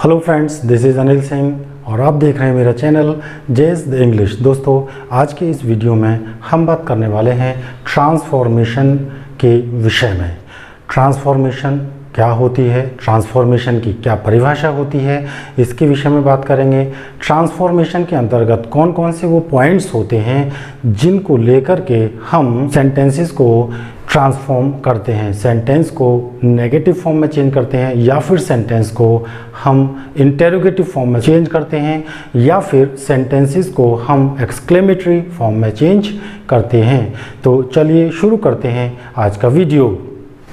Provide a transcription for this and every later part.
Hello friends, this is Anil Singh और आप देख रहे हैं मेरा चैनल जेस द इंग्लिश। दोस्तों, आज के इस वीडियो में हम बात करने वाले हैं ट्रांसफॉर्मेशन के विषय में। ट्रांसफॉर्मेशन क्या होती है, ट्रांसफॉर्मेशन की क्या परिभाषा होती है, इसके विषय में बात करेंगे। ट्रांसफॉर्मेशन के अंतर्गत कौन कौन से वो पॉइंट्स होते हैं जिनको लेकर के हम सेंटेंसेस को ट्रांसफॉर्म करते हैं, सेंटेंस को नेगेटिव फॉर्म में चेंज करते हैं, या फिर सेंटेंस को हम इंटेरोगेटिव फॉर्म में चेंज करते हैं, या फिर सेंटेंसेस को हम एक्सक्लेमेटरी फॉर्म में चेंज करते हैं। तो चलिए शुरू करते हैं आज का video.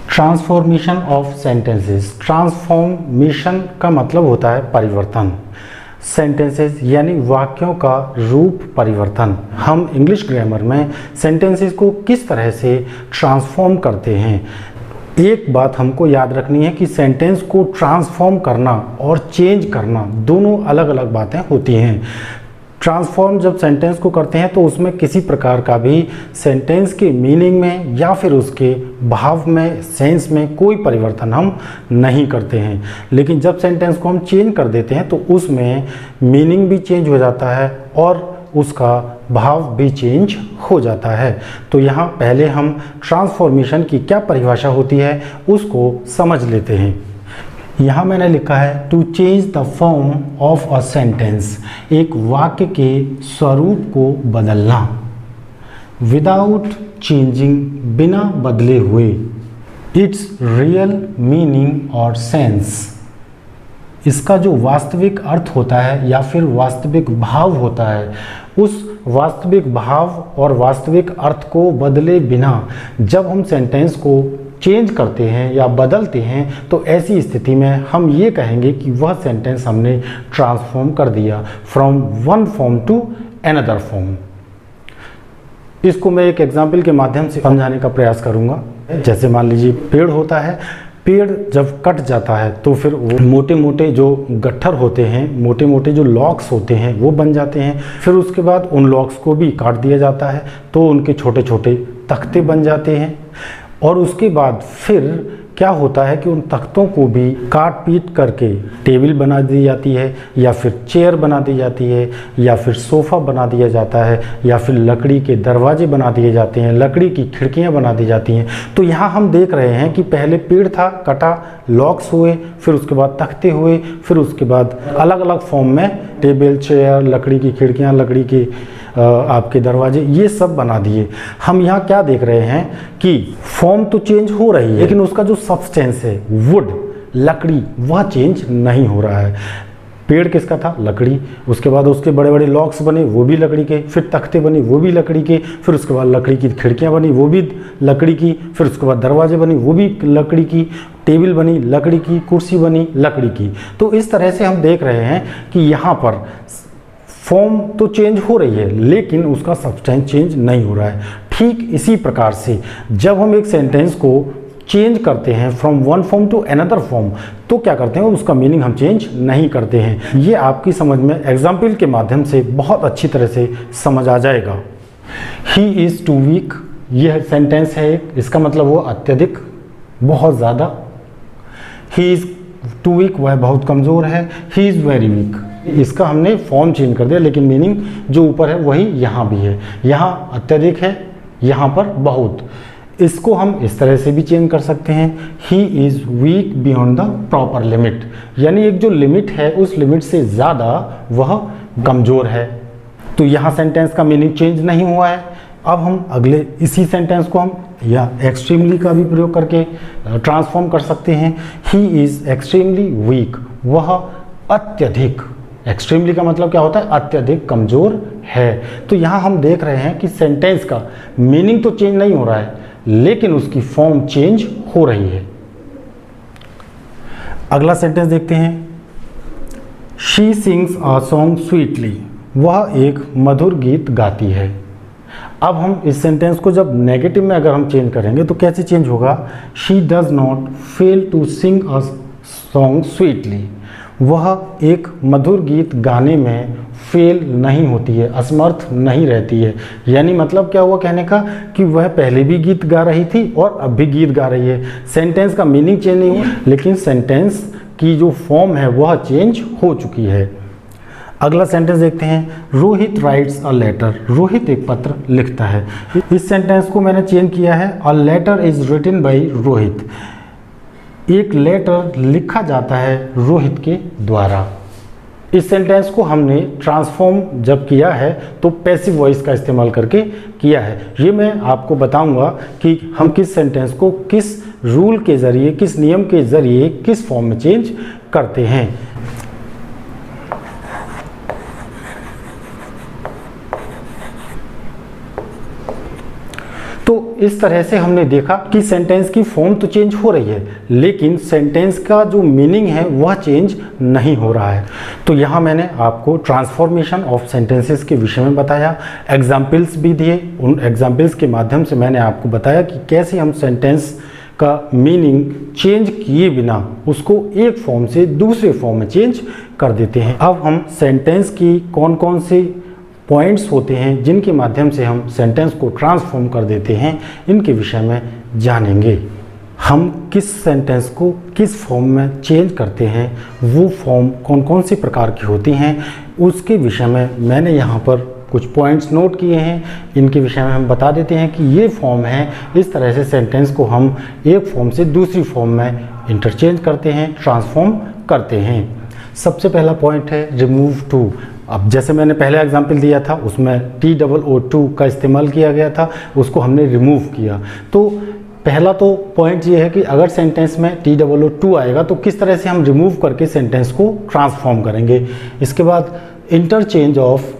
Transformation of sentences. Transformation का मतलब होता है परिवर्तन। सेंटेंसेस यानी वाक्यों का रूप परिवर्तन। हम इंग्लिश ग्रामर में सेंटेंसेस को किस तरह से ट्रांसफॉर्म करते हैं। एक बात हमको याद रखनी है कि सेंटेंस को ट्रांसफॉर्म करना और चेंज करना दोनों अलग अलग बातें होती हैं। ट्रांसफॉर्म जब सेंटेंस को करते हैं तो उसमें किसी प्रकार का भी सेंटेंस के मीनिंग में या फिर उसके भाव में, सेंस में कोई परिवर्तन हम नहीं करते हैं। लेकिन जब सेंटेंस को हम चेंज कर देते हैं तो उसमें मीनिंग भी चेंज हो जाता है और उसका भाव भी चेंज हो जाता है। तो यहाँ पहले हम ट्रांसफॉर्मेशन की क्या परिभाषा होती है उसको समझ लेते हैं। यहाँ मैंने लिखा है to change the form of a sentence, एक वाक्य के स्वरूप को बदलना। विदाउट चेंजिंग, बिना बदले हुए, इट्स रियल मीनिंग और सेंस, इसका जो वास्तविक अर्थ होता है या फिर वास्तविक भाव होता है, उस वास्तविक भाव और वास्तविक अर्थ को बदले बिना जब हम सेंटेंस को चेंज करते हैं या बदलते हैं तो ऐसी स्थिति में हम ये कहेंगे कि वह सेंटेंस हमने ट्रांसफॉर्म कर दिया, from one form to another form. इसको मैं एक एग्जाम्पल के माध्यम से समझाने का प्रयास करूंगा। जैसे मान लीजिए पेड़ होता है, पेड़ जब कट जाता है तो फिर वो मोटे मोटे जो गट्ठर होते हैं, मोटे मोटे जो लॉक्स होते हैं वो बन जाते हैं। फिर उसके बाद उन लॉक्स को भी काट दिया जाता है तो उनके छोटे छोटे तख्ते बन जाते हैं। और उसके बाद फिर क्या होता है कि उन तख्तों को भी काट पीट करके टेबल बना दी जाती है, या फिर चेयर बना दी जाती है, या फिर सोफ़ा बना दिया जाता है, या फिर लकड़ी के दरवाजे बना दिए जाते हैं, लकड़ी की खिड़कियां बना दी जाती हैं। तो यहाँ हम देख रहे हैं कि पहले पेड़ था, कटा, लॉक्स हुए, फिर उसके बाद तख्ते हुए, फिर उसके बाद अलग अलग फॉर्म में टेबल, चेयर, लकड़ी की खिड़कियाँ, लकड़ी के आपके दरवाजे, ये सब बना दिए। हम यहाँ क्या देख रहे हैं कि फॉर्म तो चेंज हो रही है लेकिन उसका जो सब्सटेंस है, वुड, लकड़ी, वह चेंज नहीं हो रहा है। पेड़ किसका था? लकड़ी। उसके बाद उसके बड़े बड़े लॉक्स बने, वो भी लकड़ी के, फिर तख्ते बने, वो भी लकड़ी के, फिर उसके बाद लकड़ी की खिड़कियाँ बनी, वो भी लकड़ी की, फिर उसके बाद दरवाजे बनी, वो भी लकड़ी की, टेबल बनी लकड़ी की, कुर्सी बनी लकड़ी की। तो इस तरह से हम देख रहे हैं कि यहाँ पर फॉर्म तो चेंज हो रही है लेकिन उसका सब्सटेंस चेंज नहीं हो रहा है। ठीक इसी प्रकार से जब हम एक सेंटेंस को चेंज करते हैं from one form to another form तो क्या करते हैं, उसका मीनिंग हम चेंज नहीं करते हैं। ये आपकी समझ में एग्जाम्पल के माध्यम से बहुत अच्छी तरह से समझ आ जाएगा। ही इज़ टू वीक, यह सेंटेंस है एक, इसका मतलब वो अत्यधिक, बहुत ज़्यादा। ही इज़ टू वीक, वह बहुत कमज़ोर है। ही इज़ वेरी वीक, इसका हमने फॉर्म चेंज कर दिया लेकिन मीनिंग जो ऊपर है वही यहाँ भी है। यहाँ अत्यधिक है, यहाँ पर बहुत। इसको हम इस तरह से भी चेंज कर सकते हैं, he is week beyond the proper limit, यानी एक जो लिमिट है उस लिमिट से ज़्यादा वह कमज़ोर है। तो यहाँ सेंटेंस का मीनिंग चेंज नहीं हुआ है। अब हम अगले इसी सेंटेंस को हम या एक्सट्रीमली का भी प्रयोग करके ट्रांसफॉर्म कर सकते हैं। ही इज़ एक्सट्रीमली वीक, वह अत्यधिक, एक्सट्रीमली का मतलब क्या होता है, अत्यधिक कमज़ोर है। तो यहाँ हम देख रहे हैं कि सेंटेंस का मीनिंग तो चेंज नहीं हो रहा है लेकिन उसकी फॉर्म चेंज हो रही है। अगला सेंटेंस देखते हैं। She sings a song sweetly, वह एक मधुर गीत गाती है। अब हम इस सेंटेंस को जब नेगेटिव में अगर हम चेंज करेंगे तो कैसे चेंज होगा, she does not fail to sing a song sweetly, वह एक मधुर गीत गाने में फेल नहीं होती है, असमर्थ नहीं रहती है। यानी मतलब क्या हुआ कहने का कि वह पहले भी गीत गा रही थी और अब भी गीत गा रही है। सेंटेंस का मीनिंग चेंज नहीं हुआ लेकिन सेंटेंस की जो फॉर्म है वह चेंज हो चुकी है। अगला सेंटेंस देखते हैं, Rohit writes a letter. Rohit एक पत्र लिखता है। इस सेंटेंस को मैंने चेंज किया है, a letter is written by Rohit. एक लेटर लिखा जाता है रोहित के द्वारा। इस सेंटेंस को हमने ट्रांसफॉर्म जब किया है तो पैसिव वॉइस का इस्तेमाल करके किया है। ये मैं आपको बताऊंगा कि हम किस सेंटेंस को किस रूल के ज़रिए, किस नियम के ज़रिए किस फॉर्म में चेंज करते हैं। तो इस तरह से हमने देखा कि सेंटेंस की फॉर्म तो चेंज हो रही है, लेकिन सेंटेंस का जो मीनिंग है वह चेंज नहीं हो रहा है। तो यहाँ मैंने आपको ट्रांसफॉर्मेशन ऑफ सेंटेंसेस के विषय में बताया, एग्जाम्पल्स भी दिए। उन एग्जाम्पल्स के माध्यम से मैंने आपको बताया कि कैसे हम सेंटेंस का मीनिंग चेंज किए बिना उसको एक फॉर्म से दूसरे फॉर्म में चेंज कर देते हैं। अब हम सेंटेंस की कौन कौन से पॉइंट्स होते हैं जिनके माध्यम से हम सेंटेंस को ट्रांसफॉर्म कर देते हैं, इनके विषय में जानेंगे। हम किस सेंटेंस को किस फॉर्म में चेंज करते हैं, वो फॉर्म कौन कौन सी प्रकार की होती हैं, उसके विषय में मैंने यहाँ पर कुछ पॉइंट्स नोट किए हैं। इनके विषय में हम बता देते हैं कि ये फॉर्म है, इस तरह से सेंटेंस को हम एक फॉर्म से दूसरी फॉर्म में इंटरचेंज करते हैं, ट्रांसफॉर्म करते हैं। सबसे पहला पॉइंट है रिमूव टू। अब जैसे मैंने पहले एग्जाम्पल दिया था उसमें TOO का इस्तेमाल किया गया था, उसको हमने रिमूव किया। तो पहला तो पॉइंट ये है कि अगर सेंटेंस में TOO आएगा तो किस तरह से हम रिमूव करके सेंटेंस को ट्रांसफॉर्म करेंगे। इसके बाद interchange of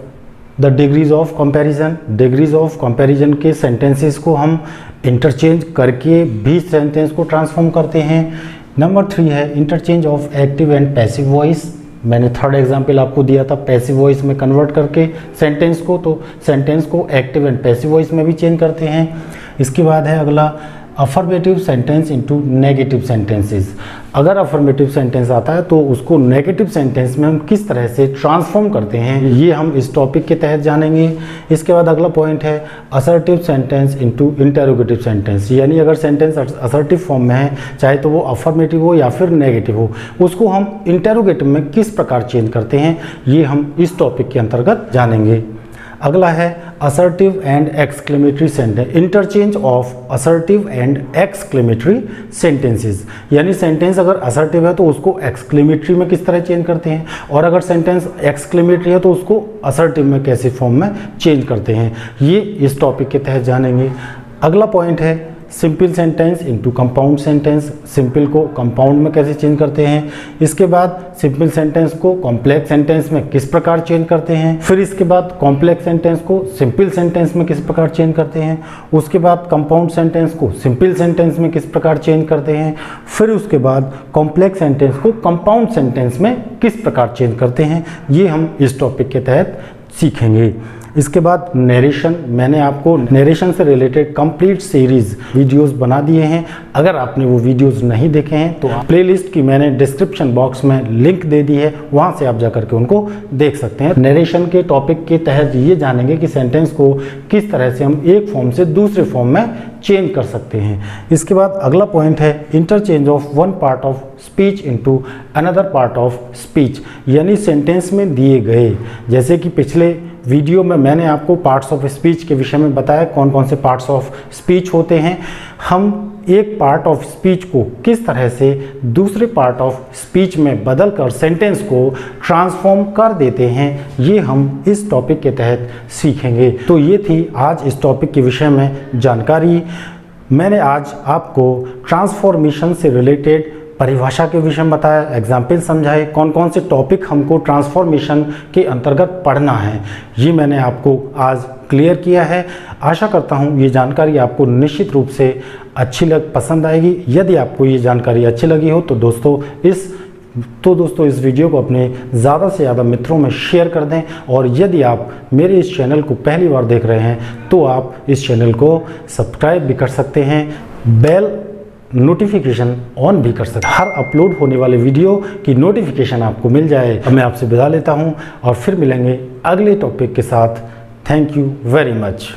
the degrees of comparison. Degrees of comparison के सेंटेंसेस को हम इंटरचेंज करके भी सेंटेंस को ट्रांसफॉर्म करते हैं। नंबर 3 है interchange of active and passive voice. मैंने थर्ड एग्जाम्पल आपको दिया था पैसिव वॉइस में कन्वर्ट करके सेंटेंस को, तो सेंटेंस को एक्टिव एंड पैसिव वॉइस में भी चेंज करते हैं। इसके बाद है अगला affirmative sentence into negative sentences. अगर अफर्मेटिव सेंटेंस आता है तो उसको नेगेटिव सेंटेंस में हम किस तरह से ट्रांसफॉर्म करते हैं, ये हम इस टॉपिक के तहत जानेंगे। इसके बाद अगला पॉइंट है assertive sentence into interrogative sentence. यानी अगर सेंटेंस असर्टिव फॉर्म में है, चाहे तो वो अफर्मेटिव हो या फिर नेगेटिव हो, उसको हम इंटरोगेटिव में किस प्रकार चेंज करते हैं, ये हम इस टॉपिक के अंतर्गत जानेंगे। अगला है assertive and exclamatory sentence. Interchange of assertive and exclamatory sentences. यानी सेंटेंस अगर असर्टिव है तो उसको एक्सक्लेमेटरी में किस तरह चेंज करते हैं, और अगर सेंटेंस एक्सक्लेमेटरी है तो उसको असर्टिव में कैसे फॉर्म में चेंज करते हैं, ये इस टॉपिक के तहत जानेंगे। अगला पॉइंट है simple sentence into compound sentence. Simple को कंपाउंड में कैसे चेंज करते हैं। इसके बाद सिंपल सेंटेंस को कॉम्प्लेक्स सेंटेंस में किस प्रकार चेंज करते हैं। फिर इसके बाद कॉम्प्लेक्स सेंटेंस को सिंपल सेंटेंस में किस प्रकार चेंज करते हैं। उसके बाद कंपाउंड सेंटेंस को सिंपल सेंटेंस में किस प्रकार चेंज करते हैं। फिर उसके बाद कॉम्प्लेक्स सेंटेंस को कंपाउंड सेंटेंस में किस प्रकार चेंज करते हैं, ये हम इस टॉपिक के तहत सीखेंगे। इसके बाद नरेशन। मैंने आपको नरेशन से रिलेटेड कंप्लीट सीरीज वीडियोस बना दिए हैं। अगर आपने वो वीडियोस नहीं देखे हैं तो प्लेलिस्ट की मैंने डिस्क्रिप्शन बॉक्स में लिंक दे दी है, वहाँ से आप जाकर के उनको देख सकते हैं। नरेशन के टॉपिक के तहत ये जानेंगे कि सेंटेंस को किस तरह से हम एक फॉर्म से दूसरे फॉर्म में चेंज कर सकते हैं। इसके बाद अगला पॉइंट है interchange of one part of speech into another part of speech. यानी सेंटेंस में दिए गए, जैसे कि पिछले वीडियो में मैंने आपको पार्ट्स ऑफ स्पीच के विषय में बताया कौन कौन से पार्ट्स ऑफ स्पीच होते हैं। हम एक पार्ट ऑफ स्पीच को किस तरह से दूसरे पार्ट ऑफ स्पीच में बदलकर सेंटेंस को ट्रांसफॉर्म कर देते हैं, ये हम इस टॉपिक के तहत सीखेंगे। तो ये थी आज इस टॉपिक के विषय में जानकारी। मैंने आज आपको ट्रांसफॉर्मेशन से रिलेटेड परिभाषा के विषय में बताया, एग्जाम्पल समझाए, कौन कौन से टॉपिक हमको ट्रांसफॉर्मेशन के अंतर्गत पढ़ना है, ये मैंने आपको आज क्लियर किया है। आशा करता हूँ ये जानकारी आपको निश्चित रूप से पसंद आएगी। यदि आपको ये जानकारी अच्छी लगी हो तो दोस्तों इस वीडियो को अपने ज़्यादा से ज़्यादा मित्रों में शेयर कर दें। और यदि आप मेरे इस चैनल को पहली बार देख रहे हैं तो आप इस चैनल को सब्सक्राइब भी कर सकते हैं, बेल नोटिफिकेशन ऑन भी कर सकते हैं। हर अपलोड होने वाले वीडियो की नोटिफिकेशन आपको मिल जाए। अब मैं आपसे विदा लेता हूं और फिर मिलेंगे अगले टॉपिक के साथ। Thank you very much.